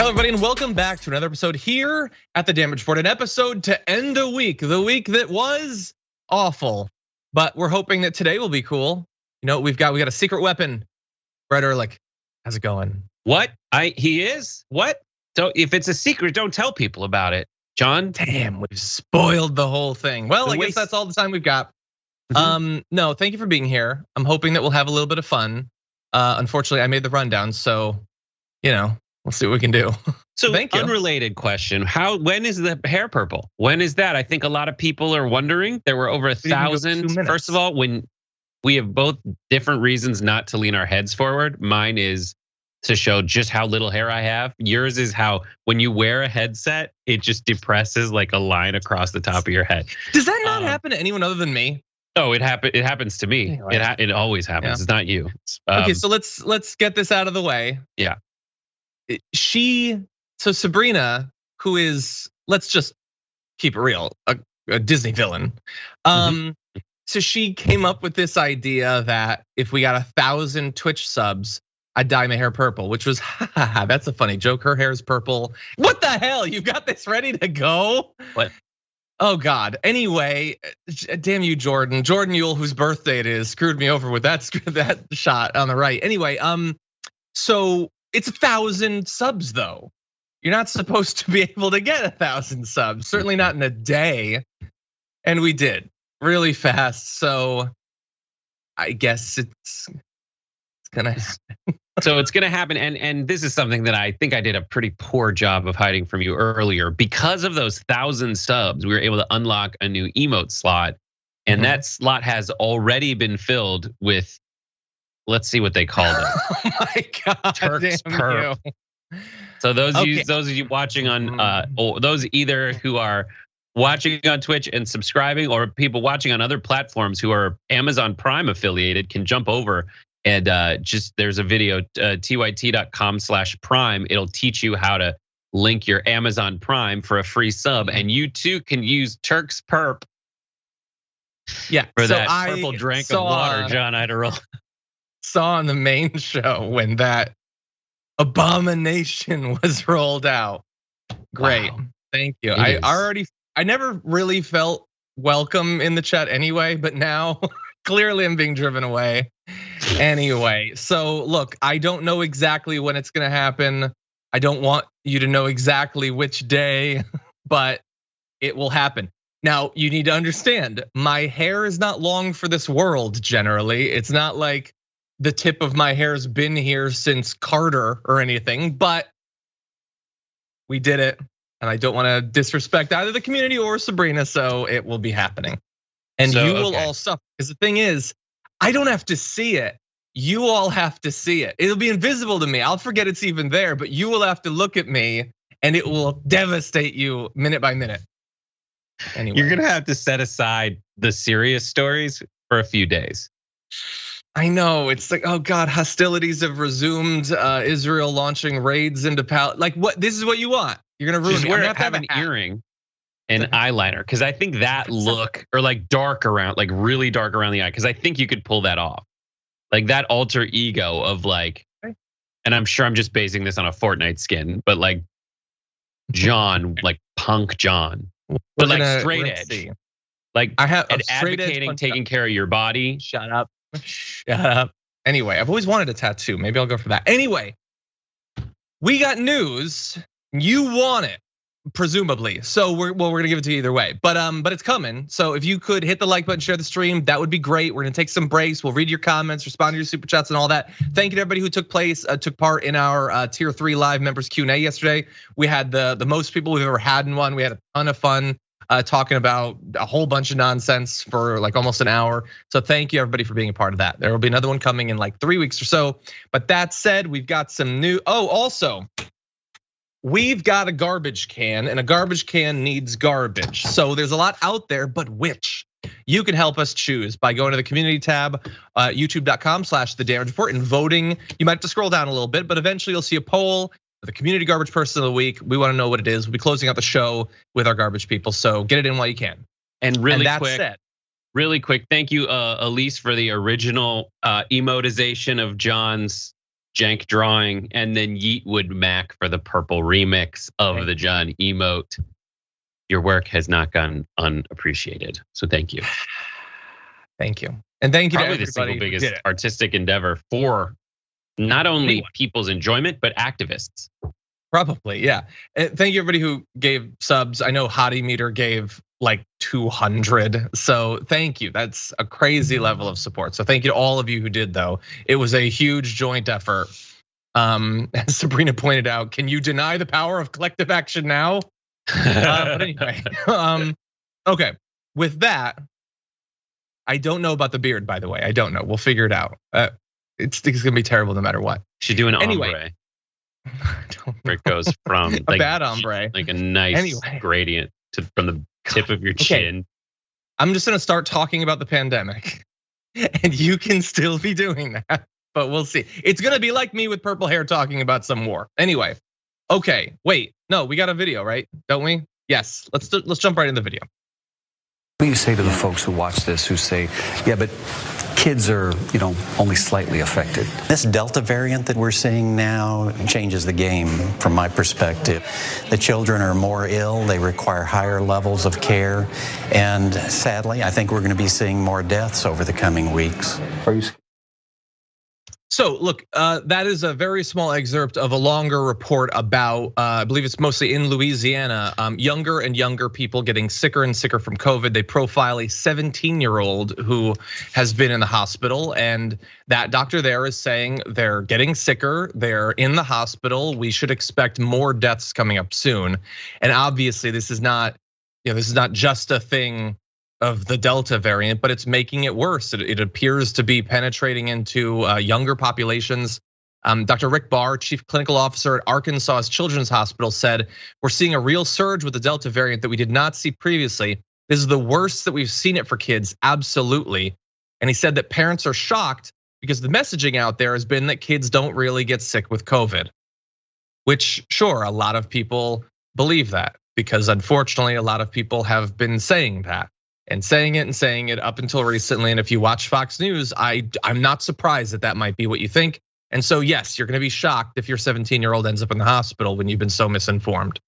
Hello, everybody, and welcome back to another episode here at the Damage Report. An episode to end a week, the week that was awful. But we're hoping that today will be cool. You know, we got a secret weapon. Brett Erlich, how's it going? What? He is? What? So if it's a secret, don't tell people about it, John. Damn, we've spoiled the whole thing. Well, I guess that's all the time we've got. No, thank you for being here. I'm hoping that we'll have a little bit of fun. Unfortunately, I made the rundown, so you know. We'll see what we can do. So thank you. Unrelated question. When is the hair purple? When is that? I think a lot of people are wondering. There were over 1,000. First of all, when we have both different reasons not to lean our heads forward. Mine is to show just how little hair I have. Yours is how when you wear a headset, it just depresses like a line across the top of your head. Does that not happen to anyone other than me? Oh, it happens to me. Anyway. It always happens. Yeah. It's not you. Okay, so let's get this out of the way. Yeah. So Sabrina, who is, let's just keep it real, a Disney villain. So she came up with this idea that if we got 1,000 Twitch subs, I'd dye my hair purple, which was, that's a funny joke. Her hair is purple. What the hell? You got this ready to go? What? Oh God. Anyway, damn you, Jordan. Jordan Yule, whose birthday it is, screwed me over with that shot on the right. Anyway, so it's 1,000 subs though. You're not supposed to be able to get 1,000 subs, certainly not in a day. And we did really fast. So I guess it's gonna happen. So it's gonna happen. And this is something that I think I did a pretty poor job of hiding from you earlier. Because of those 1,000 subs, we were able to unlock a new emote slot. And that slot has already been filled with, let's see what they called it. Oh my God, Turks perp. So those of you watching on, those either who are watching on Twitch and subscribing, or people watching on other platforms who are Amazon Prime affiliated, can jump over and there's a video, tyt.com/prime. It'll teach you how to link your Amazon Prime for a free sub, and you too can use Turks perp. Yeah, for that purple drink of water, John Iderl. Saw on the main show when that abomination was rolled out. Great, wow. Thank you. I never really felt welcome in the chat anyway, but now clearly I'm being driven away. Anyway, so look, I don't know exactly when it's gonna happen. I don't want you to know exactly which day, but it will happen. Now, you need to understand, my hair is not long for this world generally. It's not like the tip of my hair's been here since Carter or anything, but we did it. And I don't want to disrespect either the community or Sabrina, so it will be happening. And you will all suffer. Because the thing is, I don't have to see it. You all have to see it. It'll be invisible to me. I'll forget it's even there, but you will have to look at me and it will devastate you minute by minute. Anyway. You're gonna have to set aside the serious stories for a few days. I know, it's like, oh God, hostilities have resumed. Israel launching raids into Palestine. Like what? This is what you want. You're gonna ruin it. Have an earring and eyeliner, because I think that look, or like dark around, like really dark around the eye, because I think you could pull that off. Like that alter ego of like, and I'm sure I'm just basing this on a Fortnite skin, but like John, like punk John, but like straight edge. Like I have advocating taking care of your body. Shut up. Shut up. Anyway, I've always wanted a tattoo. Maybe I'll go for that. Anyway, we got news. You want it, presumably. So we're gonna give it to you either way. But it's coming. So if you could hit the like button, share the stream, that would be great. We're gonna take some breaks. We'll read your comments, respond to your super chats and all that. Thank you to everybody who took part in our tier 3 live members Q&A yesterday. We had the most people we've ever had in one. We had a ton of fun. Talking about a whole bunch of nonsense for like almost an hour. So thank you everybody for being a part of that. There will be another one coming in like 3 weeks or so. But that said, we've got some new, also, we've got a garbage can, and a garbage can needs garbage. So there's a lot out there, but which? You can help us choose by going to the community tab, youtube.com/the damage report, and voting. You might have to scroll down a little bit, but eventually you'll see a poll. The community garbage person of the week. We want to know what it is. We'll be closing out the show with our garbage people. So get it in while you can. And really quick, thank you, Elise, for the original emotization of John's jank drawing, and then Yeetwood Mac for the purple remix of the John emote. Your work has not gone unappreciated, so thank you. Thank you, and thank you Probably to everybody the single biggest artistic endeavor for not only people's enjoyment but activists. Probably, yeah. And thank you everybody who gave subs. I know Hottie Meter gave like 200, so thank you. That's a crazy level of support. So thank you to all of you who did, though. It was a huge joint effort. As Sabrina pointed out, can you deny the power of collective action now? But anyway, okay. With that, I don't know about the beard, by the way. I don't know. We'll figure it out. It's gonna be terrible no matter what. Should do an ombre. Where it goes from a bad ombre, like a nice gradient from the tip of your chin. I'm just gonna start talking about the pandemic, and you can still be doing that, but we'll see. It's gonna be like me with purple hair talking about some war. Anyway, okay, wait, no, we got a video, right? Don't we? Yes, let's jump right in the video. What do you say to the folks who watch this who say, yeah, but kids are, only slightly affected? This Delta variant that we're seeing now changes the game from my perspective. The children are more ill, they require higher levels of care, and sadly, I think we're going to be seeing more deaths over the coming weeks. So look, that is a very small excerpt of a longer report about, I believe it's mostly in Louisiana, younger and younger people getting sicker and sicker from COVID. They profile a 17-year-old who has been in the hospital, and that doctor there is saying they're getting sicker, they're in the hospital. We should expect more deaths coming up soon. And obviously this is not, this is not just a thing of the Delta variant, but it's making it worse. It appears to be penetrating into younger populations. Dr. Rick Barr, chief clinical officer at Arkansas Children's Hospital, said, "We're seeing a real surge with the Delta variant that we did not see previously. This is the worst that we've seen it for kids, absolutely." And he said that parents are shocked because the messaging out there has been that kids don't really get sick with COVID, which sure, a lot of people believe that because unfortunately a lot of people have been saying that. And saying it up until recently. And if you watch Fox News, I'm not surprised that might be what you think. And so yes, you're gonna be shocked if your 17-year-old ends up in the hospital when you've been so misinformed.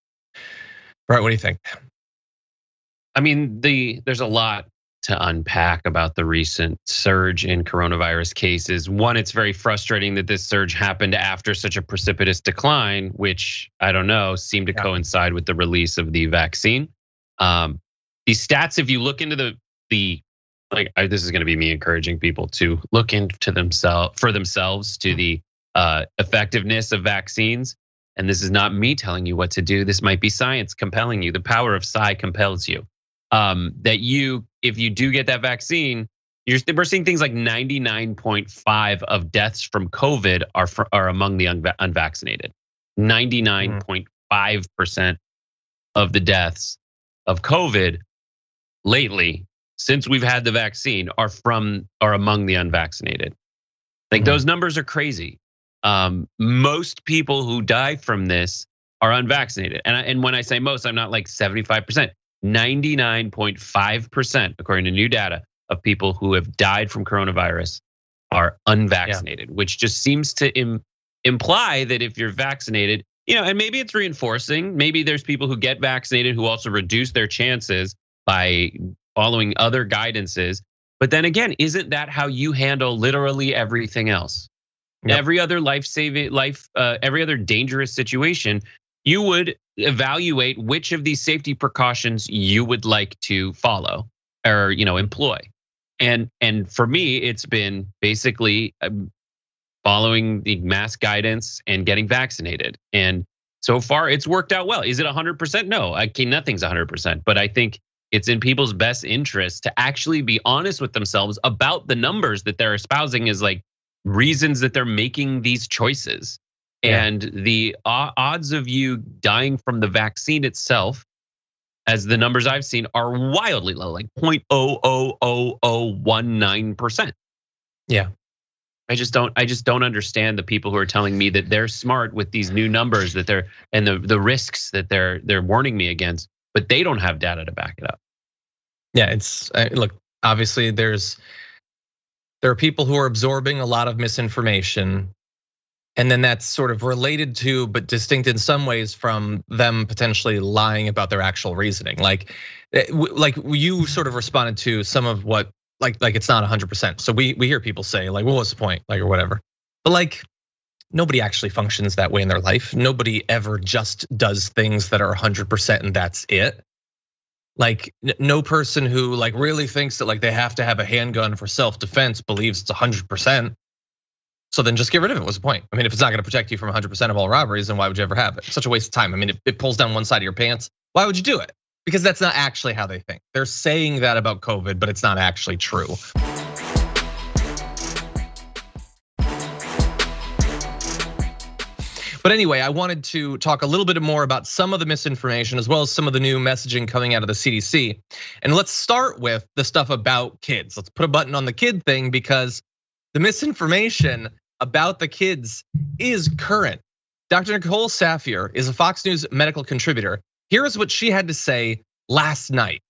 Right, what do you think? I mean, there's a lot to unpack about the recent surge in coronavirus cases. One, it's very frustrating that this surge happened after such a precipitous decline, which I don't know, seemed to coincide with the release of the vaccine. These stats, if you look into this is going to be me encouraging people to look into themselves to the effectiveness of vaccines. And this is not me telling you what to do. This might be science compelling you. The power of psi compels you. That if you do get that vaccine, we're seeing things like 99.5% of deaths from COVID are among the unvaccinated. 99.5% of the deaths of COVID lately, since we've had the vaccine, are among the unvaccinated. Like those numbers are crazy. Most people who die from this are unvaccinated. And when I say most, I'm not like 75%. 99.5%, according to new data, of people who have died from coronavirus are unvaccinated, which just seems to imply that if you're vaccinated, and maybe it's reinforcing, maybe there's people who get vaccinated who also reduce their chances by following other guidances. But then again, isn't that how you handle literally everything else? Yep. Every other every other dangerous situation, you would evaluate which of these safety precautions you would like to follow or employ. And for me, it's been basically following the mask guidance and getting vaccinated. And so far, it's worked out well. Is it 100%? No, nothing's 100%. But I think it's in people's best interest to actually be honest with themselves about the numbers that they're espousing as like reasons that they're making these choices. Yeah. And the odds of you dying from the vaccine itself, as the numbers I've seen, are wildly low, like 0.00019%. Yeah. I just don't understand the people who are telling me that they're smart with these new numbers that they're and the risks that they're warning me against, but they don't have data to back it up. Yeah, look, obviously there are people who are absorbing a lot of misinformation. And then that's sort of related to, but distinct in some ways from them potentially lying about their actual reasoning. Like you sort of responded to some of what, like it's not 100%. So we hear people say like, well, what's the point? Like, or whatever. But like, nobody actually functions that way in their life. Nobody ever just does things that are 100% and that's it. Like no person who like really thinks that like they have to have a handgun for self-defense believes it's 100%. So then just get rid of it. What's the point? I mean, if it's not gonna protect you from 100% of all robberies, then why would you ever have it? It's such a waste of time. I mean, if it pulls down one side of your pants, why would you do it? Because that's not actually how they think. They're saying that about COVID, but it's not actually true. But anyway, I wanted to talk a little bit more about some of the misinformation as well as some of the new messaging coming out of the CDC. And let's start with the stuff about kids. Let's put a button on the kid thing because the misinformation about the kids is current. Dr. Nicole Safier is a Fox News medical contributor. Here is what she had to say last night.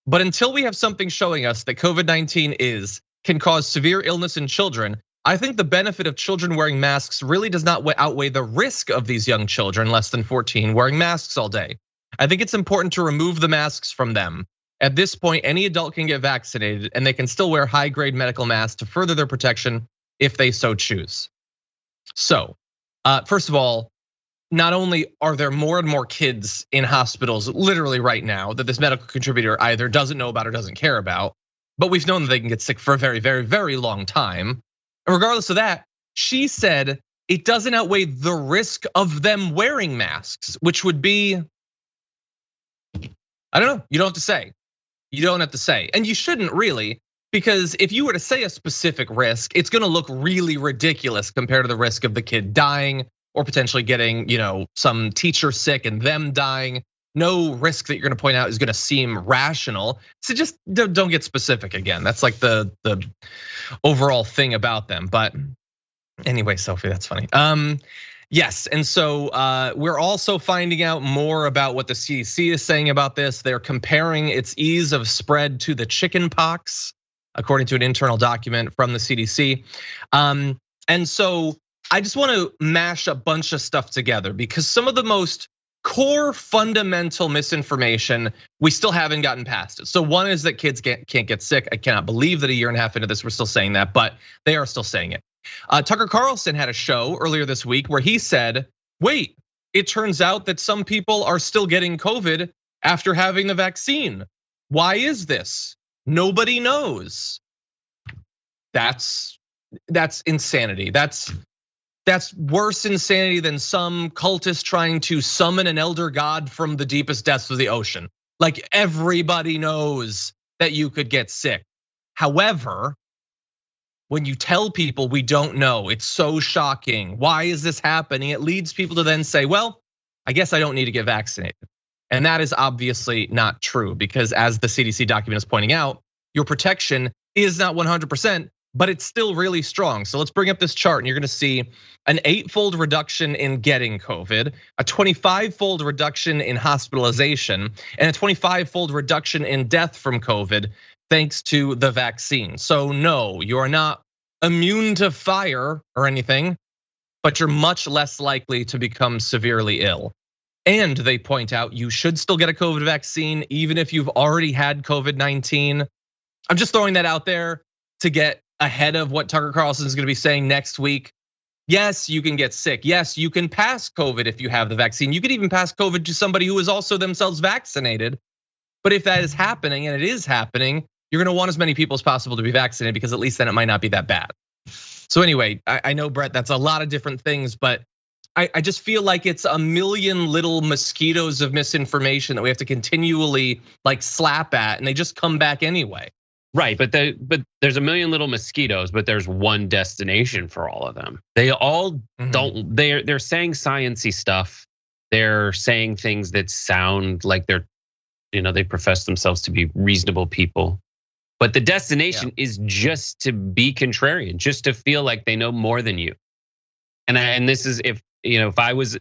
But until we have something showing us that COVID-19 can cause severe illness in children, I think the benefit of children wearing masks really does not outweigh the risk of these young children, less than 14, wearing masks all day. I think it's important to remove the masks from them. At this point, any adult can get vaccinated and they can still wear high-grade medical masks to further their protection if they so choose. So, first of all, not only are there more and more kids in hospitals literally right now that this medical contributor either doesn't know about or doesn't care about, but we've known that they can get sick for a very, very, very long time. And regardless of that, she said it doesn't outweigh the risk of them wearing masks, which would be, I don't know, you don't have to say. You don't have to say, and you shouldn't really, because if you were to say a specific risk, it's gonna look really ridiculous compared to the risk of the kid dying or potentially getting, some teacher sick and them dying. No risk that you're gonna point out is gonna seem rational. So just don't get specific again. That's like the overall thing about them. But anyway, Sophie, that's funny. Yes, and so we're also finding out more about what the CDC is saying about this. They're comparing its ease of spread to the chicken pox, according to an internal document from the CDC. And so I just want to mash a bunch of stuff together because some of the most core fundamental misinformation, we still haven't gotten past it. So one is that kids can't get sick. I cannot believe that a year and a half into this, we're still saying that, but they are still saying it. Tucker Carlson had a show earlier this week where he said, wait, it turns out that some people are still getting COVID after having the vaccine. Why is this? Nobody knows. That's insanity. That's worse insanity than some cultist trying to summon an elder god from the deepest depths of the ocean. Like everybody knows that you could get sick. However, when you tell people we don't know, it's so shocking. Why is this happening? It leads people to then say, well, I guess I don't need to get vaccinated. And that is obviously not true because as the CDC document is pointing out, your protection is not 100%, but it's still really strong. So let's bring up this chart and you're gonna see an 8-fold reduction in getting COVID, a 25-fold reduction in hospitalization, and a 25-fold reduction in death from COVID thanks to the vaccine. So no, you are not immune to fire or anything, but you're much less likely to become severely ill. And they point out you should still get a COVID vaccine even if you've already had COVID-19. I'm just throwing that out there to get ahead of what Tucker Carlson is gonna be saying next week. Yes, you can get sick. Yes, you can pass COVID if you have the vaccine. You could even pass COVID to somebody who is also themselves vaccinated. But if that is happening, and it is happening, you're gonna want as many people as possible to be vaccinated because at least then it might not be that bad. So anyway, I know, Brett, that's a lot of different things, but I just feel like it's a million little mosquitoes of misinformation that we have to continually like slap at, and they just come back anyway. Right, but there's a million little mosquitoes, but there's one destination for all of them. They all don't. They're saying sciencey stuff. They're saying things that sound like they profess themselves to be reasonable people. But the destination is just to be contrarian, just to feel like they know more than you. And this is if I was,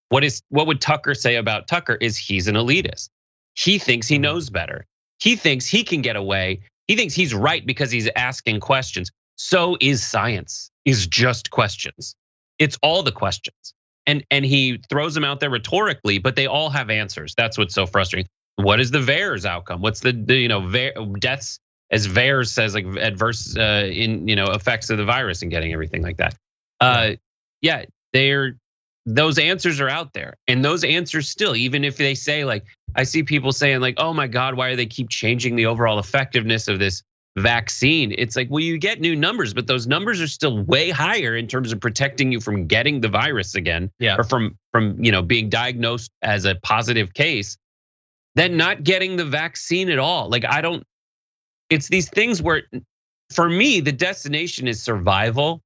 what would Tucker say about Tucker is he's an elitist. He thinks he knows better. He thinks he can get away. He thinks he's right because he's asking questions. So is science, is just questions. It's all the questions. And he throws them out there rhetorically, but they all have answers. That's what's so frustrating. What is the VAERS outcome? What's the deaths, as VAERS says, like adverse effects of the virus and getting everything like that. Those answers are out there, and those answers still, even if they say, like, I see people saying like, oh my God, why do they keep changing the overall effectiveness of this vaccine? It's like, well, you get new numbers, but those numbers are still way higher in terms of protecting you from getting the virus again, or from being diagnosed as a positive case, than not getting the vaccine at all. Like, it's these things where, for me, the destination is survival.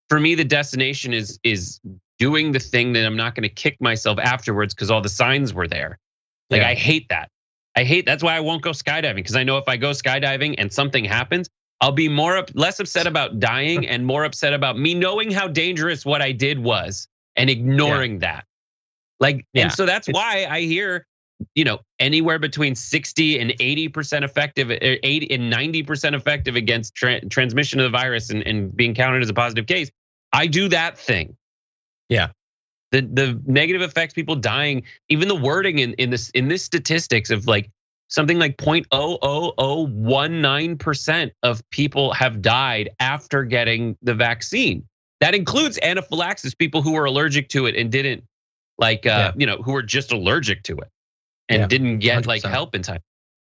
For me, the destination is doing the thing that I'm not going to kick myself afterwards because all the signs were there. Like, I hate that. That's why I won't go skydiving, because I know if I go skydiving and something happens, I'll be less upset about dying and more upset about me knowing how dangerous what I did was and ignoring that. And so that's why I hear, anywhere between 60 and 80% effective, 80 and 90% effective against transmission of the virus and being counted as a positive case. I do that thing. Yeah. The negative effects, people dying, even the wording in this statistics of like something like 0.00019% of people have died after getting the vaccine. That includes anaphylaxis, people who were allergic to it and didn't who were just allergic to it and didn't get 100%. Like help in time.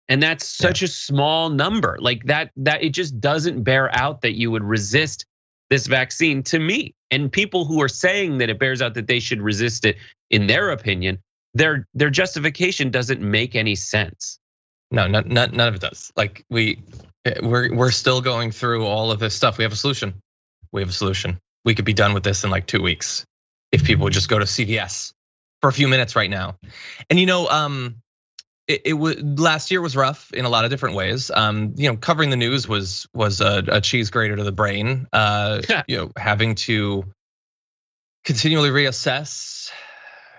And that's such a small number, like that it just doesn't bear out that you would resist this vaccine, to me. And people who are saying that it bears out that they should resist it, in their opinion, their justification doesn't make any sense. No, none of it does. Like we're still going through all of this stuff. We have a solution. We could be done with this in like 2 weeks if people would just go to CVS for a few minutes right now. And last year was rough in a lot of different ways. Covering the news was a cheese grater to the brain. Having to continually reassess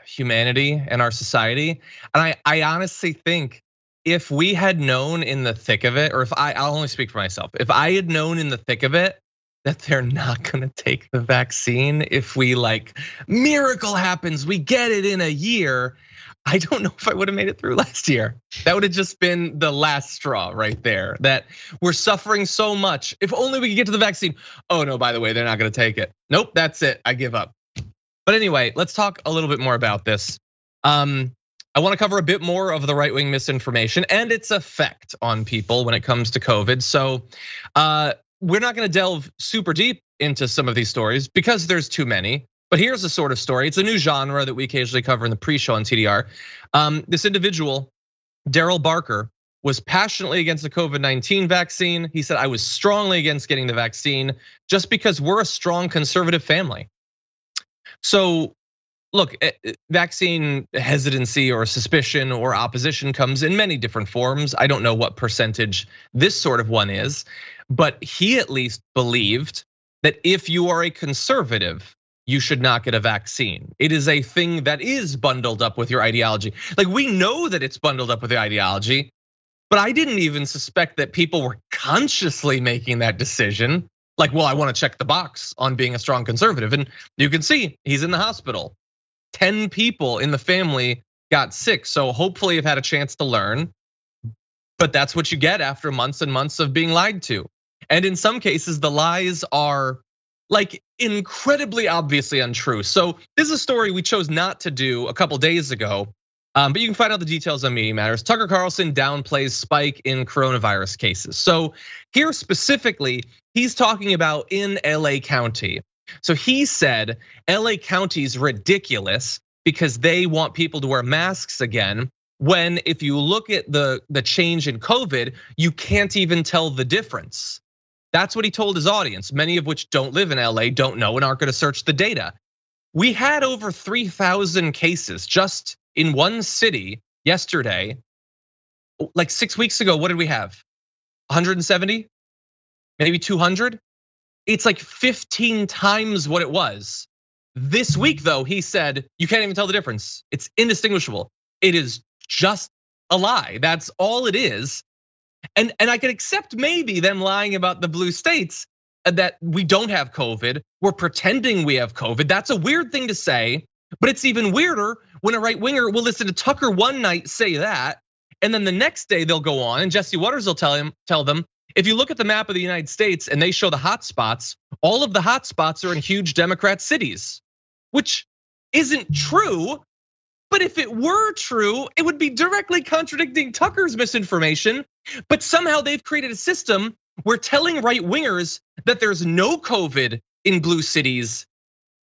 humanity and our society. And I honestly think if we had known in the thick of it, or I'll only speak for myself, if I had known in the thick of it that they're not gonna take the vaccine, if miracle happens, we get it in a year, I don't know if I would have made it through last year. That would have just been the last straw right there. That we're suffering so much. If only we could get to the vaccine. Oh no, by the way, they're not gonna take it. Nope, that's it, I give up. But anyway, let's talk a little bit more about this. I wanna cover a bit more of the right-wing misinformation and its effect on people when it comes to COVID. So we're not gonna delve super deep into some of these stories because there's too many. But here's a sort of story. It's a new genre that we occasionally cover in the pre-show on TDR. This individual, Daryl Barker, was passionately against the COVID-19 vaccine. He said, I was strongly against getting the vaccine just because we're a strong conservative family. So look, vaccine hesitancy or suspicion or opposition comes in many different forms. I don't know what percentage this sort of one is, but he at least believed that if you are a conservative, you should not get a vaccine. It is a thing that is bundled up with your ideology. Like, we know that it's bundled up with the ideology, but I didn't even suspect that people were consciously making that decision. Like, well, I want to check the box on being a strong conservative. And you can see he's in the hospital. 10 people in the family got sick. So hopefully have had a chance to learn. But that's what you get after months and months of being lied to. And in some cases, the lies are like incredibly obviously untrue. So this is a story we chose not to do a couple days ago, but you can find out the details on Media Matters. Tucker Carlson downplays spike in coronavirus cases. So here specifically, he's talking about in LA County. So he said LA County's ridiculous because they want people to wear masks again, when if you look at the change in COVID, you can't even tell the difference. That's what he told his audience, many of which don't live in LA, don't know, and aren't gonna search the data. We had over 3,000 cases just in one city yesterday. Like 6 weeks ago, what did we have? 170, maybe 200? It's like 15 times what it was. This week though, he said, you can't even tell the difference. It's indistinguishable. It is just a lie, that's all it is. And I could accept maybe them lying about the blue states. that we don't have COVID. We're pretending we have COVID. That's a weird thing to say, but it's even weirder when a right winger will listen to Tucker one night say that, and then the next day they'll go on and Jesse Waters will tell them, if you look at the map of the United States and they show the hot spots, all of the hot spots are in huge Democrat cities, which isn't true. But if it were true, it would be directly contradicting Tucker's misinformation. But somehow they've created a system where telling right wingers that there's no COVID in blue cities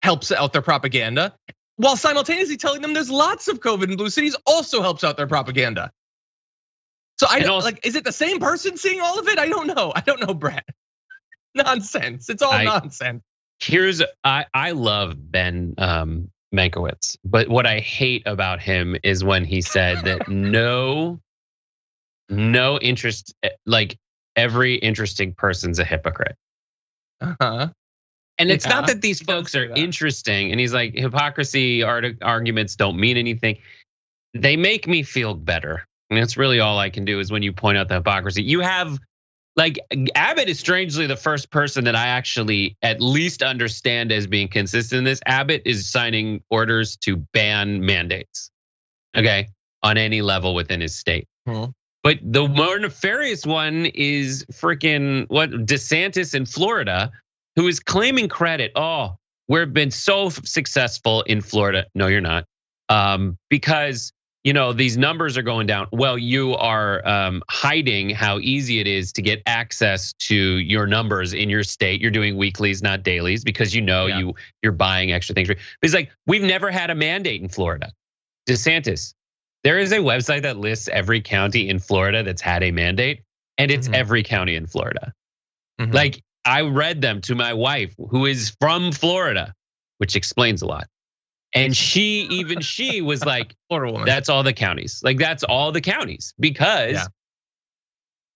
helps out their propaganda, while simultaneously telling them there's lots of COVID in blue cities also helps out their propaganda. So I don't like, is it the same person seeing all of it? I don't know, Brett. Nonsense. It's all nonsense. I love Ben Mankiewicz, but what I hate about him is when he said that no interest, like every interesting person's a hypocrite. And it's not that these folks are interesting, and he's like, hypocrisy arguments don't mean anything. They make me feel better. And that's really all I can do is when you point out the hypocrisy. You have, like, Abbott is strangely the first person that I actually at least understand as being consistent in this. Abbott is signing orders to ban mandates, okay, on any level within his state. But the more nefarious one is freaking DeSantis in Florida, who is claiming credit. Oh, we've been so successful in Florida. No, you're not, because these numbers are going down. Well, you are hiding how easy it is to get access to your numbers in your state. You're doing weeklies, not dailies, because you're buying extra things. It's like, we've never had a mandate in Florida. DeSantis, there is a website that lists every county in Florida that's had a mandate, and it's every county in Florida. Like, I read them to my wife, who is from Florida, which explains a lot. And she was like, that's all the counties. Like, that's all the counties, because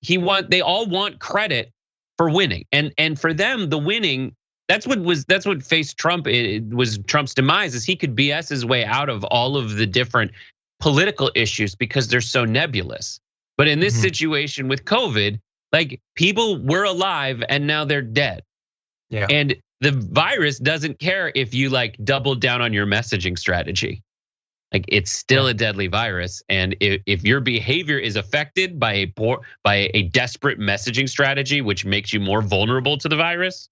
they all want credit for winning. And for them, the winning, that's what faced Trump. It was Trump's demise, is he could BS his way out of all of the different political issues because they're so nebulous. But in this situation with COVID, like, people were alive and now they're dead. And the virus doesn't care if you like double down on your messaging strategy. Like, it's still a deadly virus, and if your behavior is affected by a desperate messaging strategy, which makes you more vulnerable to the virus,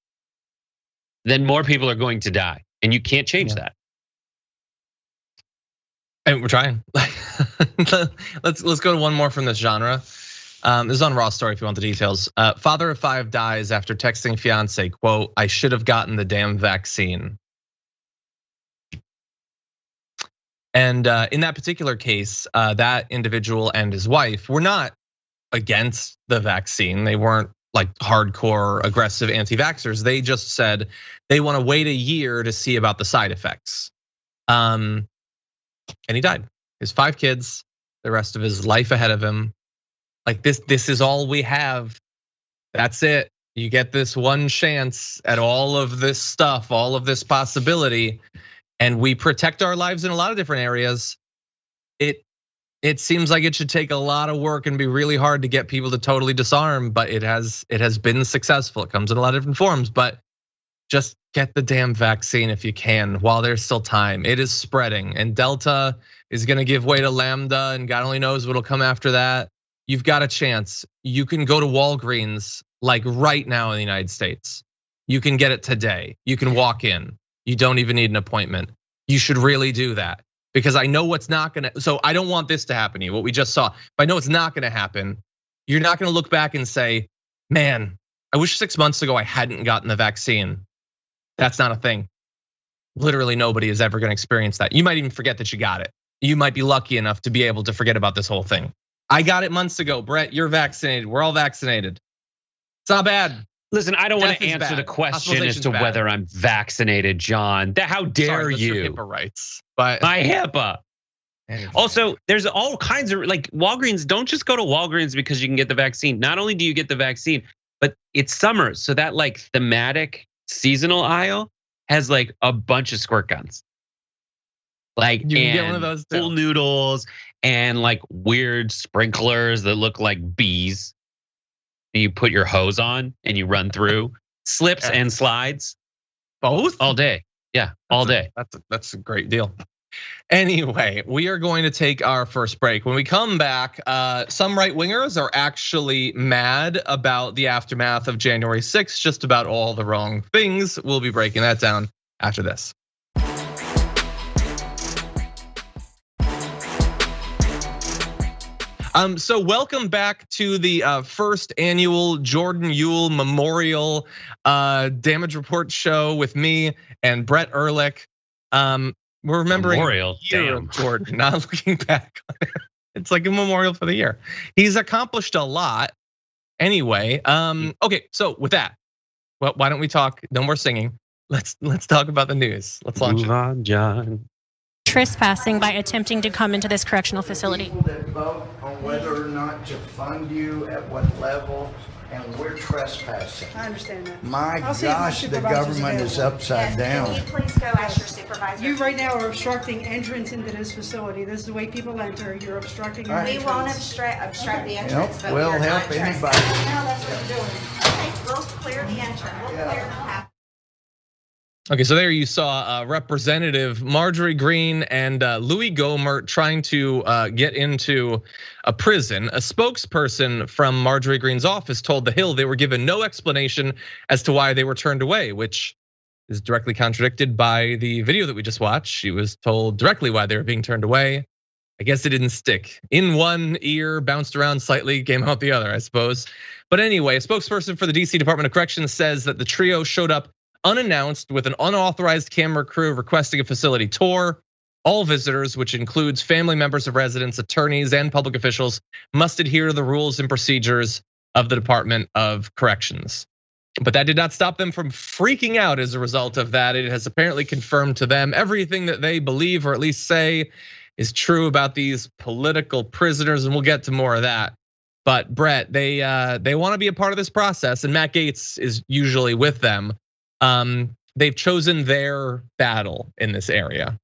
then more people are going to die, and you can't change that. And we're trying. Let's go to one more from this genre. This is on Raw Story if you want the details. Father of 5 dies after texting fiance, quote, "I should have gotten the damn vaccine." And in that particular case, that individual and his wife were not against the vaccine. They weren't like hardcore aggressive anti-vaxxers. They just said they want to wait a year to see about the side effects. And he died. His 5 kids, the rest of his life ahead of him. Like, this is all we have. That's it. You get this one chance at all of this stuff, all of this possibility, and we protect our lives in a lot of different areas. It seems like it should take a lot of work and be really hard to get people to totally disarm, but it has been successful. It comes in a lot of different forms, but just get the damn vaccine if you can while there's still time. It is spreading, and Delta is gonna give way to Lambda, and God only knows what'll come after that. You've got a chance. You can go to Walgreens like right now in the United States. You can get it today. You can walk in. You don't even need an appointment. You should really do that, because I know what's not gonna, so I don't want this to happen to you, what we just saw. But I know it's not gonna happen. You're not gonna look back and say, man, I wish 6 months ago I hadn't gotten the vaccine. That's not a thing. Literally nobody is ever gonna experience that. You might even forget that you got it. You might be lucky enough to be able to forget about this whole thing. I got it months ago. Brett, you're vaccinated. We're all vaccinated. It's not bad. Listen, I don't want to answer the question as to whether I'm vaccinated, John. How dare you? Your HIPAA rights, but my HIPAA. Anyway. Also, there's all kinds of, like, Walgreens. Don't just go to Walgreens because you can get the vaccine. Not only do you get the vaccine, but it's summer, so that like thematic seasonal aisle has like a bunch of squirt guns. Like, you can get one of those full noodles and like weird sprinklers that look like bees. You put your hose on and you run through. Slips and slides. Both? All day. Yeah, all day. That's a great deal. Anyway, we are going to take our first break. When we come back, some right-wingers are actually mad about the aftermath of January 6th, just about all the wrong things. We'll be breaking that down after this. So welcome back to the first annual Jordan Uhl Memorial Damage Report show with me and Brett Erlich. We're remembering Memorial, the year of Jordan, not looking back on it. It's like a memorial for the year. He's accomplished a lot. Anyway, okay, so with that, well, why don't we talk? No more singing. Let's talk about the news. Let's launch it. Move on, John. Trespassing by attempting to come into this correctional facility. People that vote on whether or not to fund you at what level, and we're trespassing. I understand that. My I'll see if my gosh, the supervisor's government is available. upside down. Can you please go ask your supervisor? You right now are obstructing entrance into this facility. This is the way people enter. You're obstructing your Right. We entrance. won't obstruct the entrance, but we'll we're not help anybody. trespassing. No, that's what we're doing. Okay, we'll clear the entrance. We'll clear the path. Okay, so there you saw Representative Marjorie Greene and Louie Gohmert trying to get into a prison. A spokesperson from Marjorie Greene's office told The Hill they were given no explanation as to why they were turned away, which is directly contradicted by the video that we just watched. She was told directly why they were being turned away. I guess it didn't stick. In one ear, bounced around slightly, came out the other, I suppose. But anyway, a spokesperson for the DC Department of Corrections says that the trio showed up unannounced with an unauthorized camera crew requesting a facility tour. All visitors, which includes family members of residents, attorneys, and public officials, must adhere to the rules and procedures of the Department of Corrections. But that did not stop them from freaking out as a result of that. It has apparently confirmed to them everything that they believe, or at least say, is true about these political prisoners, and we'll get to more of that. But Brett, they want to be a part of this process, and Matt Gaetz is usually with them. They've chosen their battle in this area.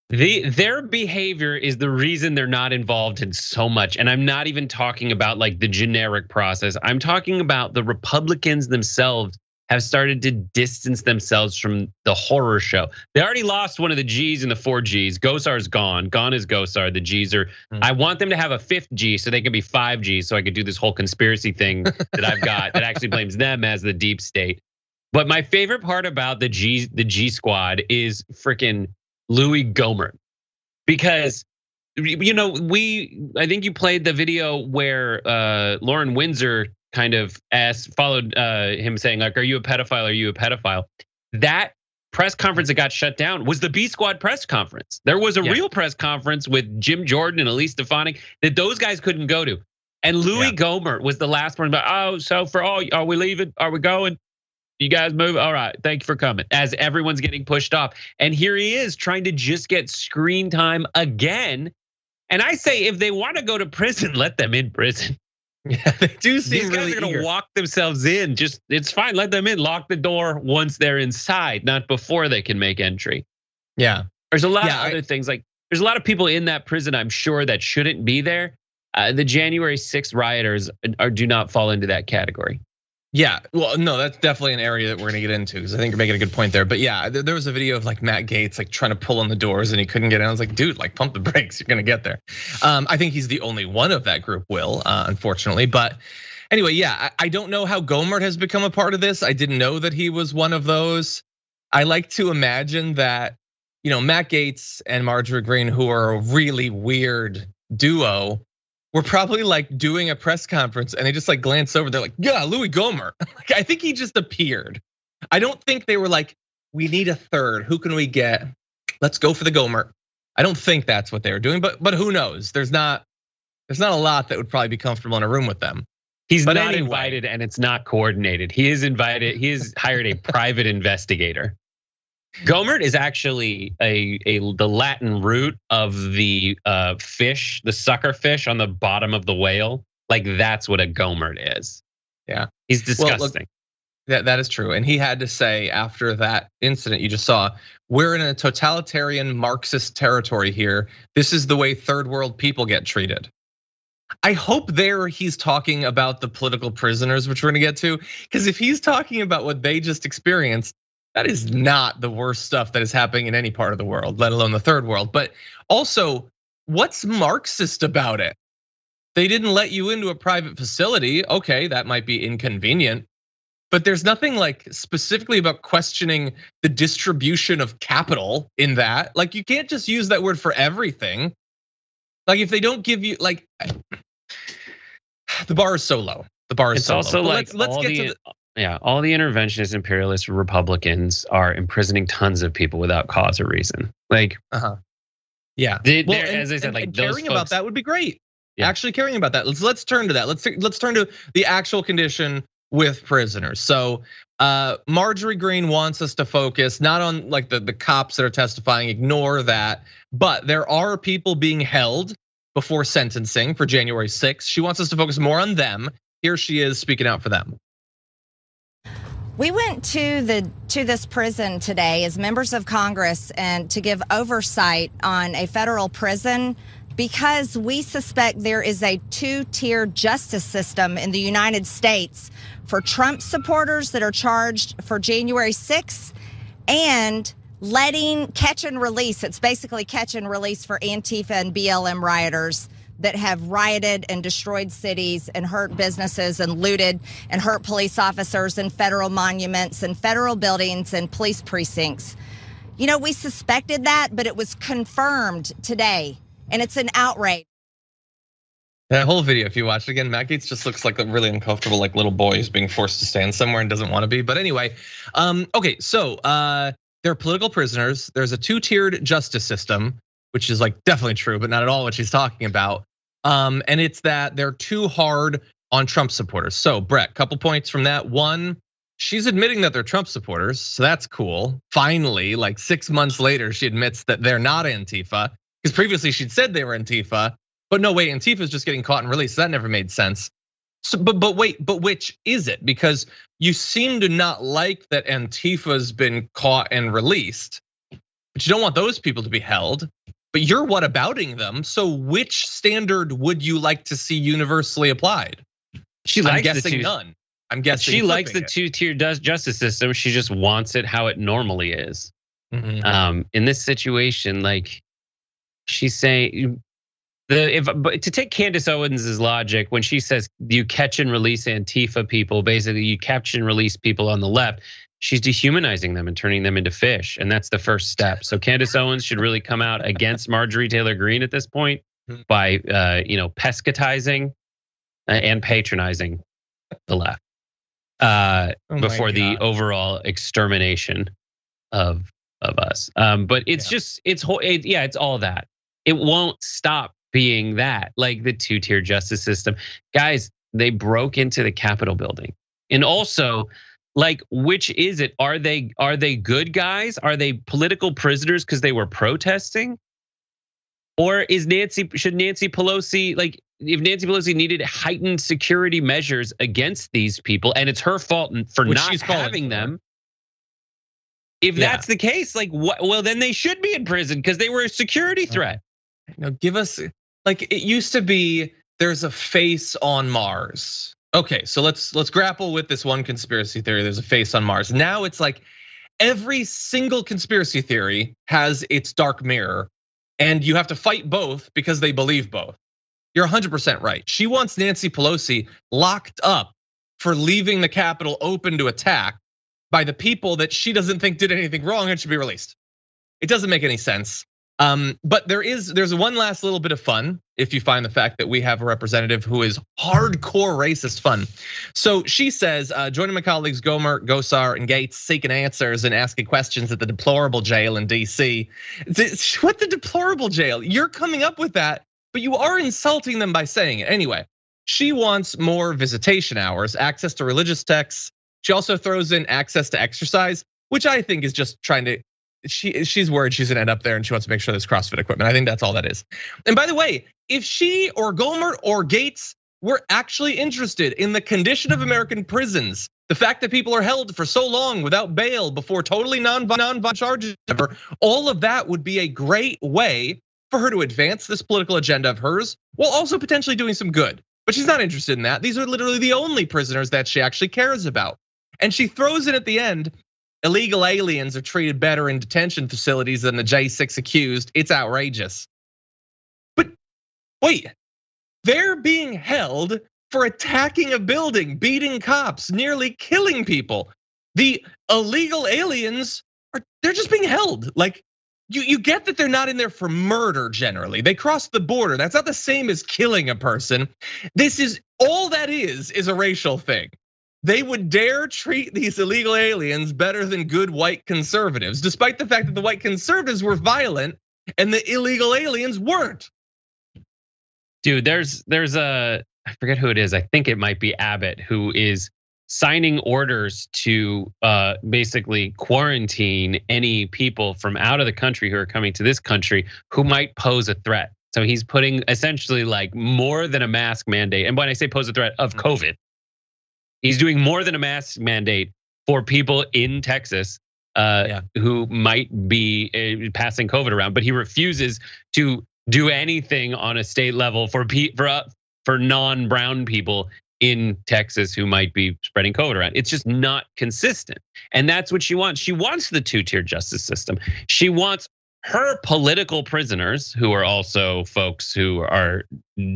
Their behavior is the reason they're not involved in so much. And I'm not even talking about like the generic process. I'm talking about the Republicans themselves have started to distance themselves from the horror show. They already lost one of the G's in the 4 G's. Gosar's gone. Gone is Gosar. The G's are, I want them to have a 5th G so they can be 5 G's so I could do this whole conspiracy thing that I've got that actually blames them as the deep state. But my favorite part about the G squad is freaking Louie Gohmert, because I think you played the video where Lauren Windsor kind of followed him saying like, "Are you a pedophile? Are you a pedophile?" That press conference that got shut down was the B Squad press conference. There was a real press conference with Jim Jordan and Elise Stefanik that those guys couldn't go to, and Louie Gohmert was the last one. But so for all, are we leaving? Are we going? You guys move? All right, thank you for coming. As everyone's getting pushed off. And here he is trying to just get screen time again. And I say, if they want to go to prison, let them in prison. Yeah, they do seem These guys really are gonna eager. walk themselves in. Just, it's fine, let them in. Lock the door once they're inside, not before they can make entry. Yeah. There's a lot of other things, like there's a lot of people in that prison, I'm sure, that shouldn't be there. The January 6th rioters do not fall into that category. Yeah, well, no, that's definitely an area that we're gonna get into, because I think you're making a good point there. But yeah, there was a video of like Matt Gaetz like trying to pull on the doors and he couldn't get in. I was like, dude, like pump the brakes, you're gonna get there. I think he's the only one of that group, Will, unfortunately. But anyway, yeah, I don't know how Gohmert has become a part of this. I didn't know that he was one of those. I like to imagine that, Matt Gaetz and Marjorie Greene, who are a really weird duo, we're probably like doing a press conference and they just like glance over. They're like, yeah, Louie Gohmert. Like, I think he just appeared. I don't think they were like, we need a third. Who can we get? Let's go for the Gohmert. I don't think that's what they were doing, but who knows? There's not a lot that would probably be comfortable in a room with them. He's not invited and it's not coordinated. He is invited. He has hired a private investigator. Gohmert is actually the Latin root of the fish, the sucker fish on the bottom of the whale. Like that's what a Gohmert is. Yeah, he's disgusting. Well, look, that is true. And he had to say after that incident you just saw, we're in a totalitarian Marxist territory here. This is the way third world people get treated. I hope there he's talking about the political prisoners, which we're gonna get to, because if he's talking about what they just experienced, that is not the worst stuff that is happening in any part of the world, let alone the third world. But also, what's Marxist about it? They didn't let you into a private facility. Okay, that might be inconvenient, but there's nothing like specifically about questioning the distribution of capital in that. Like, you can't just use that word for everything. Like, if they don't give you, like, the bar is so low. The bar is It's so also low. like Let's get to the. Yeah, all the interventionist imperialist Republicans are imprisoning tons of people without cause or reason. Like, Yeah. as I said, like those caring about folks, that would be great. Yeah. Actually caring about that. Let's turn to that. Let's turn to the actual condition with prisoners. So Marjorie Greene wants us to focus not on like the cops that are testifying, ignore that, but there are people being held before sentencing for January 6th. She wants us to focus more on them. Here she is speaking out for them. We went to this prison today as members of Congress and to give oversight on a federal prison because we suspect there is a two-tier justice system in the United States for Trump supporters that are charged for January 6th and letting catch and release. It's basically catch and release for Antifa and BLM rioters that have rioted and destroyed cities and hurt businesses and looted and hurt police officers and federal monuments and federal buildings and police precincts. You know, we suspected that, but it was confirmed today, and it's an outrage. That whole video, if you watch it again, Matt Gaetz just looks like a really uncomfortable, like little boy who's being forced to stand somewhere and doesn't want to be. But anyway, okay, so they're political prisoners. There's a two-tiered justice system, which is like definitely true, but not at all what she's talking about. And it's that they're too hard on Trump supporters. So Brett, couple points from that. One, she's admitting that they're Trump supporters, so that's cool. Finally, like 6 months later, she admits that they're not Antifa, because previously she'd said they were Antifa, but no way, Antifa is just getting caught and released. So that never made sense. So, but wait, but which is it? Because you seem to not like that Antifa's been caught and released, but you don't want those people to be held. But you're whatabouting them. So which standard would you like to see universally applied? I'm guessing none. I'm guessing she likes the two-tier justice system. She just wants it how it normally is. In this situation, like she's saying, but to take Candace Owens' logic, when she says you catch and release Antifa people, basically you catch and release people on the left. She's dehumanizing them and turning them into fish, and that's the first step. So Candace Owens should really come out against Marjorie Taylor Greene at this point by pescatizing and patronizing the left before the overall extermination of us. But it's just it's all that. It won't stop being that, like the two-tier justice system. Guys, they broke into the Capitol building, and also. Like, which is it? Are they good guys? Are they political prisoners because they were protesting? Or should Nancy Pelosi, like if Nancy Pelosi needed heightened security measures against these people, and it's her fault for not having them? If that's the case, like what? Well, then they should be in prison because they were a security threat. No, give us like it used to be. There's a face on Mars. Okay, so let's grapple with this one conspiracy theory. There's a face on Mars. Now it's like every single conspiracy theory has its dark mirror, and you have to fight both because they believe both. You're 100% right. She wants Nancy Pelosi locked up for leaving the Capitol open to attack by the people that she doesn't think did anything wrong and should be released. It doesn't make any sense. But there's one last little bit of fun if you find the fact that we have a representative who is hardcore racist fun. So she says, joining my colleagues Gohmert, Gosar, and Gaetz seeking answers and asking questions at the deplorable jail in DC. What the deplorable jail? You're coming up with that, but you are insulting them by saying it. Anyway, she wants more visitation hours, access to religious texts. She also throws in access to exercise, which I think is just trying to, she's worried she's gonna end up there and she wants to make sure there's CrossFit equipment. I think that's all that is. And by the way, if she or Gohmert or Gaetz were actually interested in the condition of American prisons, the fact that people are held for so long without bail before totally non-violent charges, all of that would be a great way for her to advance this political agenda of hers while also potentially doing some good. But she's not interested in that. These are literally the only prisoners that she actually cares about. And she throws in at the end, illegal aliens are treated better in detention facilities than the J6 accused. It's outrageous. But wait, they're being held for attacking a building, beating cops, nearly killing people. The illegal aliens they're just being held. Like, you get that they're not in there for murder generally. They crossed the border. That's not the same as killing a person. This is all that is a racial thing. They would dare treat these illegal aliens better than good white conservatives, despite the fact that the white conservatives were violent and the illegal aliens weren't. Dude, there's I forget who it is. I think it might be Abbott, who is signing orders to basically quarantine any people from out of the country who are coming to this country who might pose a threat. So he's putting essentially like more than a mask mandate. And when I say pose a threat of COVID, he's doing more than a mask mandate for people in Texas who might be passing COVID around, but he refuses to do anything on a state level for non-brown people in Texas who might be spreading COVID around. It's just not consistent. And that's what she wants. She wants the two-tier justice system. She wants her political prisoners, who are also folks who are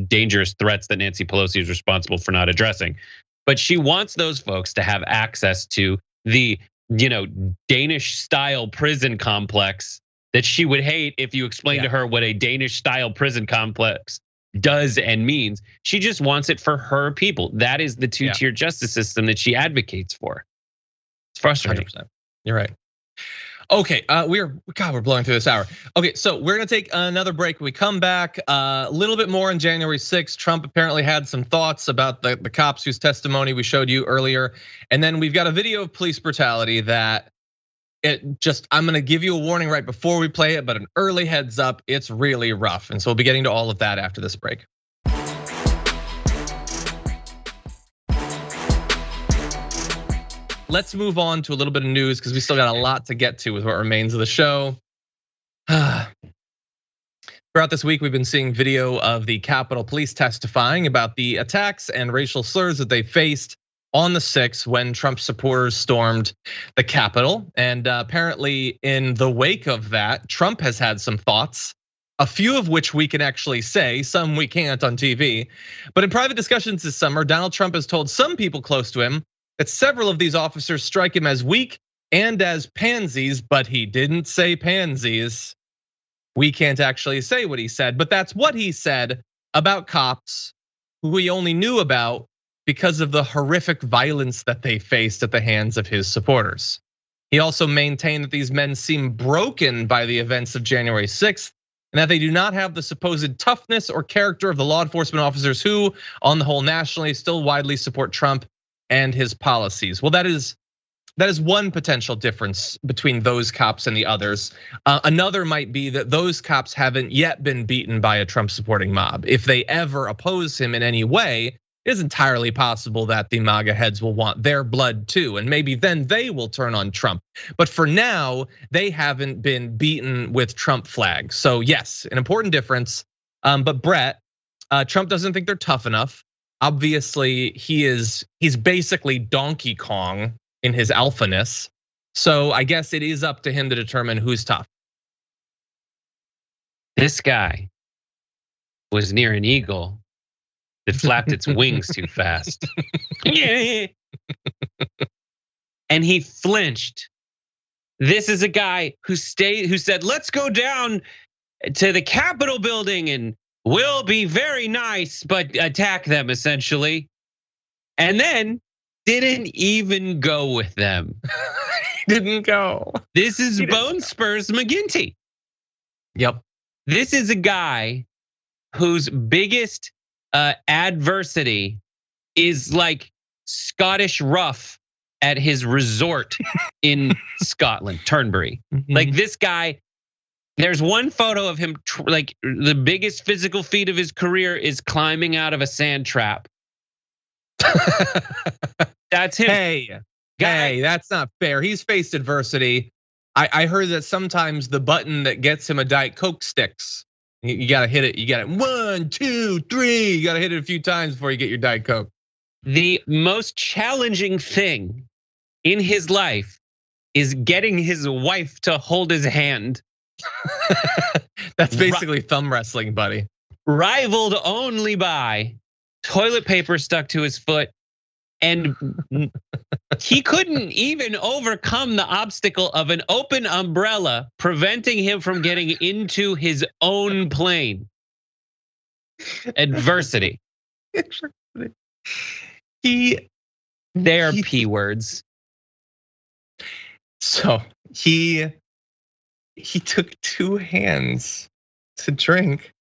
dangerous threats that Nancy Pelosi is responsible for not addressing. But she wants those folks to have access to the, Danish style prison complex that she would hate if you explained to her what a Danish style prison complex does and means. She just wants it for her people. That is the two-tier justice system that she advocates for. It's frustrating. 100%. You're right. Okay, we're blowing through this hour. Okay, so we're gonna take another break. When we come back, a little bit more on January 6th. Trump apparently had some thoughts about the cops whose testimony we showed you earlier. And then we've got a video of police brutality that I'm gonna give you a warning right before we play it, but an early heads up, it's really rough. And so we'll be getting to all of that after this break. Let's move on to a little bit of news because we still got a lot to get to with what remains of the show. Throughout this week, we've been seeing video of the Capitol Police testifying about the attacks and racial slurs that they faced on the 6th when Trump supporters stormed the Capitol. And apparently in the wake of that, Trump has had some thoughts, a few of which we can actually say, some we can't on TV. But in private discussions this summer, Donald Trump has told some people close to him that several of these officers strike him as weak and as pansies, but he didn't say pansies. We can't actually say what he said, but that's what he said about cops who we only knew about because of the horrific violence that they faced at the hands of his supporters. He also maintained that these men seem broken by the events of January 6th and that they do not have the supposed toughness or character of the law enforcement officers who, on the whole nationally, still widely support Trump and his policies. Well, that is one potential difference between those cops and the others. Another might be that those cops haven't yet been beaten by a Trump supporting mob. If they ever oppose him in any way, it is entirely possible that the MAGA heads will want their blood too, and maybe then they will turn on Trump. But for now, they haven't been beaten with Trump flags. So yes, an important difference. But Brett, Trump doesn't think they're tough enough. Obviously, he's basically Donkey Kong in his alphaness. So I guess it is up to him to determine who's tough. This guy was near an eagle that flapped its wings too fast. And he flinched. This is a guy who said, let's go down to the Capitol building and we'll be very nice, but attack them essentially. And then didn't even go with them. Didn't go. This is Bone Spurs McGinty. Yep. This is a guy whose biggest adversity is like Scottish rough at his resort in Scotland, Turnberry. Like this guy, there's one photo of him, like the biggest physical feat of his career is climbing out of a sand trap. That's him. Hey, that's not fair. He's faced adversity. I heard that sometimes the button that gets him a Diet Coke sticks. You gotta hit it. You got it 1, 2, 3. You gotta hit it a few times before you get your Diet Coke. The most challenging thing in his life is getting his wife to hold his hand. That's basically thumb wrestling, buddy. Rivaled only by toilet paper stuck to his foot. And he couldn't even overcome the obstacle of an open umbrella preventing him from getting into his own plane. Adversity. They're P words. So he took 2 hands to drink.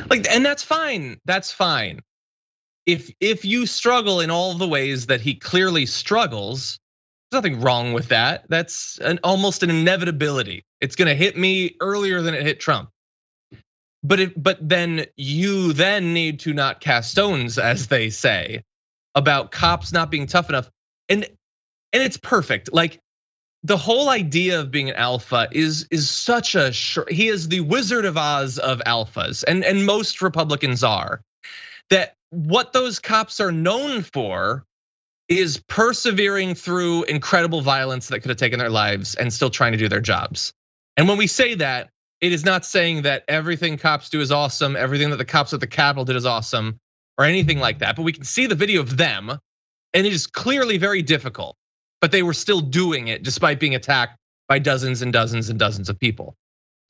Like, and that's fine. That's fine. If you struggle in all the ways that he clearly struggles, there's nothing wrong with that. That's almost an inevitability. It's gonna hit me earlier than it hit Trump. But then you need to not cast stones, as they say, about cops not being tough enough. And it's perfect. Like, the whole idea of being an alpha is such he is the Wizard of Oz of alphas, and most Republicans are. That what those cops are known for is persevering through incredible violence that could have taken their lives and still trying to do their jobs. And when we say that, it is not saying that everything cops do is awesome, everything that the cops at the Capitol did is awesome, or anything like that. But we can see the video of them, and it is clearly very difficult. But they were still doing it despite being attacked by dozens and dozens and dozens of people.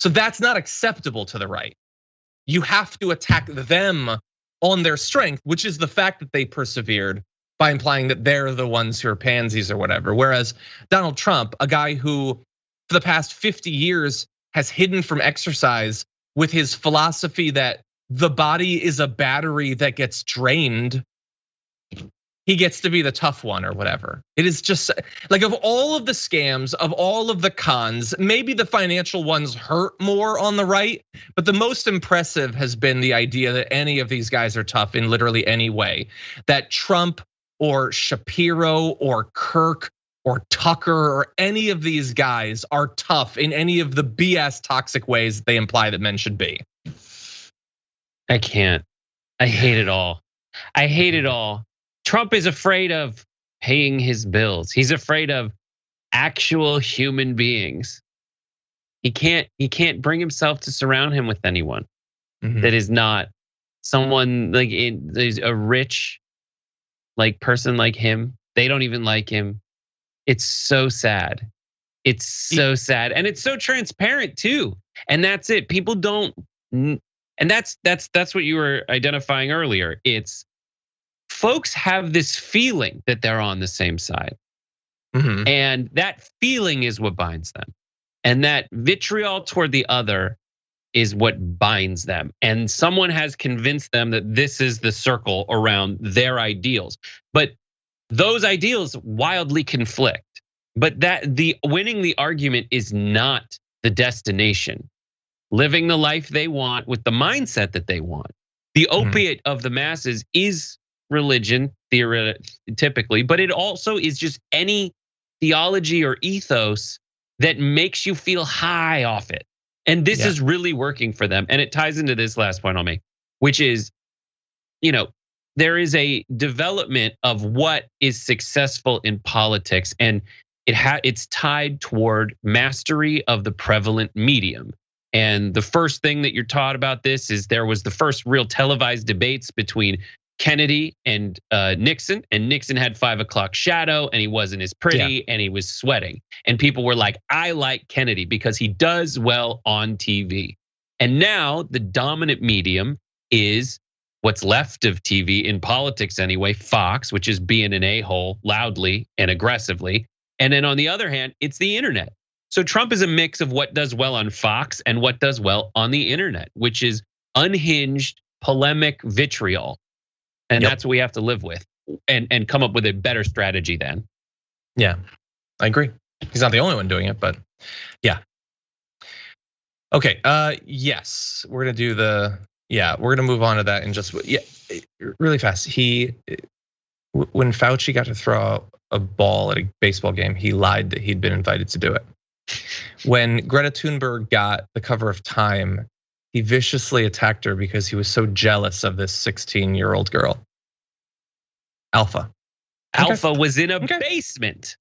So that's not acceptable to the right. You have to attack them on their strength, which is the fact that they persevered, by implying that they're the ones who are pansies or whatever. Whereas Donald Trump, a guy who for the past 50 years has hidden from exercise with his philosophy that the body is a battery that gets drained, he gets to be the tough one or whatever. It is just like, of all of the scams, of all of the cons, maybe the financial ones hurt more on the right, but the most impressive has been the idea that any of these guys are tough in literally any way. That Trump or Shapiro or Kirk or Tucker or any of these guys are tough in any of the BS toxic ways they imply that men should be. I can't. I hate it all. I hate it all. Trump is afraid of paying his bills. He's afraid of actual human beings. He can't bring himself to surround him with anyone that is not someone like there's a rich like person like him. They don't even like him. It's so sad. It's so sad, and it's so transparent too. And that's it. People don't, and that's what you were identifying earlier. It's folks have this feeling that they're on the same side. And that feeling is what binds them. And that vitriol toward the other is what binds them. And someone has convinced them that this is the circle around their ideals. But those ideals wildly conflict. But that the winning the argument is not the destination. Living the life they want with the mindset that they want. The opiate of the masses is religion, typically, but it also is just any theology or ethos that makes you feel high off it. And this is really working for them. And it ties into this last point I'll make, which is, there is a development of what is successful in politics, and it's tied toward mastery of the prevalent medium. And the first thing that you're taught about this is there was the first real televised debates between Kennedy and Nixon, and Nixon had 5 o'clock shadow, and he wasn't as pretty, and he was sweating. And people were like, I like Kennedy because he does well on TV. And now the dominant medium is what's left of TV in politics anyway, Fox, which is being an a-hole loudly and aggressively. And then on the other hand, it's the internet. So Trump is a mix of what does well on Fox and what does well on the internet, which is unhinged, polemic vitriol. And that's what we have to live with and come up with a better strategy then. Yeah, I agree. He's not the only one doing it, but yeah. Okay, yes, we're gonna do we're gonna move on to that in just really fast. When Fauci got to throw a ball at a baseball game, he lied that he'd been invited to do it. When Greta Thunberg got the cover of Time, He viciously attacked her because he was so jealous of this 16-year-old girl. Alpha. Alpha was in a basement.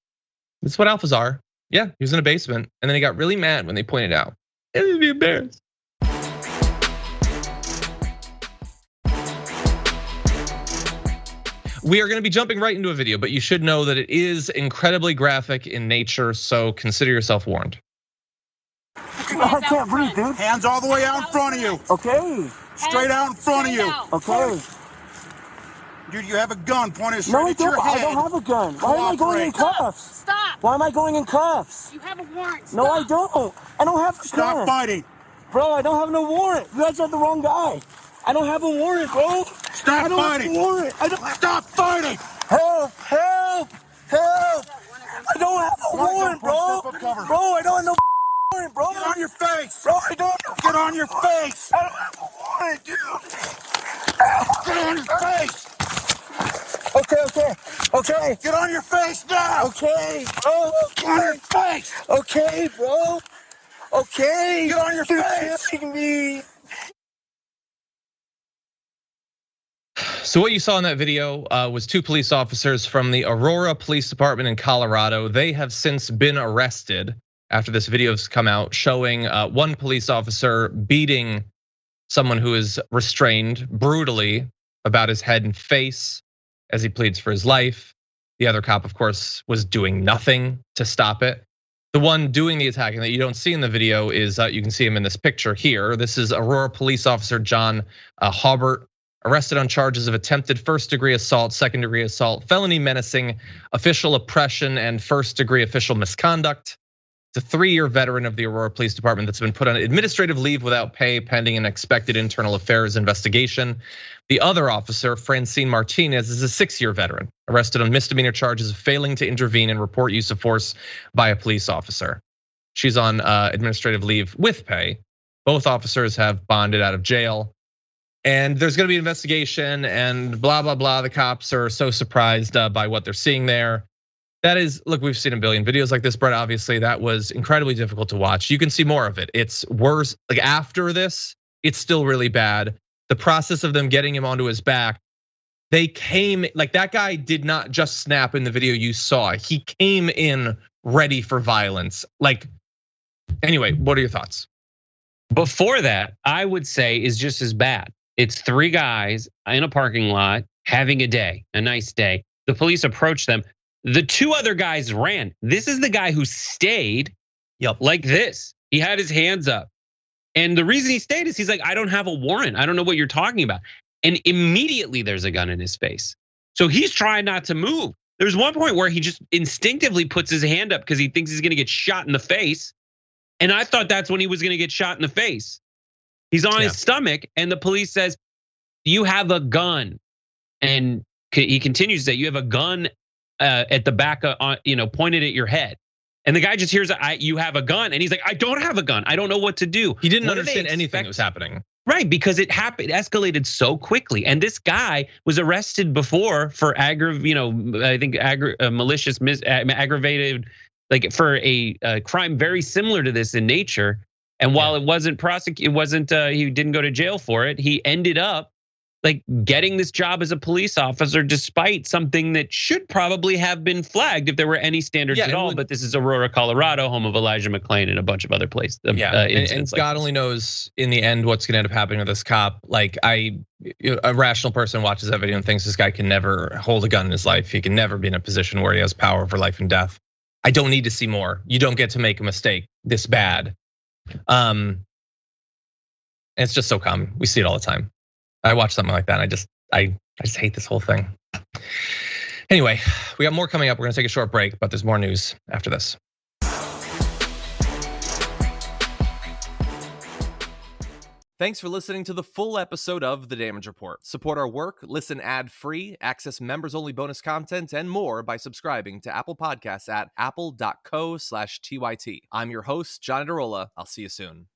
That's what alphas are. Yeah, he was in a basement, and then he got really mad when they pointed out. It would be embarrassed. We are going to be jumping right into a video, but you should know that it is incredibly graphic in nature, so consider yourself warned. I can't breathe, dude. Hands all the way out in front of you. Okay. Straight out in front of you. Okay. Dude, you have a gun pointed straight at your head. I don't have a gun. Why am I going in cuffs? Stop. Why am I going in cuffs? You have a warrant. No, I don't. I don't have a gun. Stop fighting. Bro, I don't have no warrant. You guys are the wrong guy. I don't have a warrant, bro. Stop I don't fighting. have a warrant. I don't. Stop fighting. Help! Help! Help! I don't have a warrant, bro. Bro, I don't have no warrant, bro. Get on your face. Bro, I don't. Get on your face. I don't have a warrant, dude. Get on your face. Okay. Get on your face now. Okay, bro. Get on your face. Okay, bro. Okay. Get on your You're face. killing me. So what you saw in that video was two police officers from the Aurora Police Department in Colorado. They have since been arrested after this video has come out showing one police officer beating someone who is restrained brutally about his head and face as he pleads for his life. The other cop, of course, was doing nothing to stop it. The one doing the attacking that you don't see in the video is, you can see him in this picture here. This is Aurora Police Officer John Gohmert, arrested on charges of attempted first-degree assault, second-degree assault, felony menacing, official oppression, and first-degree official misconduct. It's a 3-year veteran of the Aurora Police Department that's been put on administrative leave without pay pending an expected internal affairs investigation. The other officer, Francine Martinez, is a 6-year veteran, arrested on misdemeanor charges of failing to intervene and report use of force by a police officer. She's on administrative leave with pay. Both officers have bonded out of jail. And there's gonna be an investigation and blah, blah, blah. The cops are so surprised by what they're seeing there. That is, look, we've seen a billion videos like this, Brett. Obviously, that was incredibly difficult to watch. You can see more of it. It's worse, like after this, it's still really bad. The process of them getting him onto his back, they came, like that guy did not just snap in the video you saw. He came in ready for violence. Like, anyway, what are your thoughts? Before that, I would say is just as bad. It's 3 guys in a parking lot having a day, a nice day. The police approach them. The 2 other guys ran. This is the guy who stayed like this. He had his hands up. And the reason he stayed is he's like, I don't have a warrant. I don't know what you're talking about. And immediately there's a gun in his face. So he's trying not to move. There's one point where he just instinctively puts his hand up because he thinks he's gonna get shot in the face. And I thought that's when he was gonna get shot in the face. He's on his stomach and the police says, you have a gun. And he continues to say, you have a gun at the back, pointed at your head. And the guy just hears, you have a gun. And he's like, I don't have a gun. I don't know what to do. He didn't understand anything that was happening. Right, because it happened, it escalated so quickly. And this guy was arrested before for malicious, aggravated, like for a crime very similar to this in nature. And while it wasn't he didn't go to jail for it. He ended up like getting this job as a police officer despite something that should probably have been flagged if there were any standards at all. But this is Aurora, Colorado, home of Elijah McClain and a bunch of other places. And God only knows in the end what's gonna end up happening to this cop. Like a rational person watches that video and thinks this guy can never hold a gun in his life. He can never be in a position where he has power over life and death. I don't need to see more. You don't get to make a mistake this bad. And it's just so common. We see it all the time. I watch something like that and I just hate this whole thing. Anyway, we got more coming up. We're gonna take a short break, but there's more news after this. Thanks for listening to the full episode of The Damage Report. Support our work, listen ad-free, access members-only bonus content, and more by subscribing to Apple Podcasts at apple.co/TYT. I'm your host, John Adarola. I'll see you soon.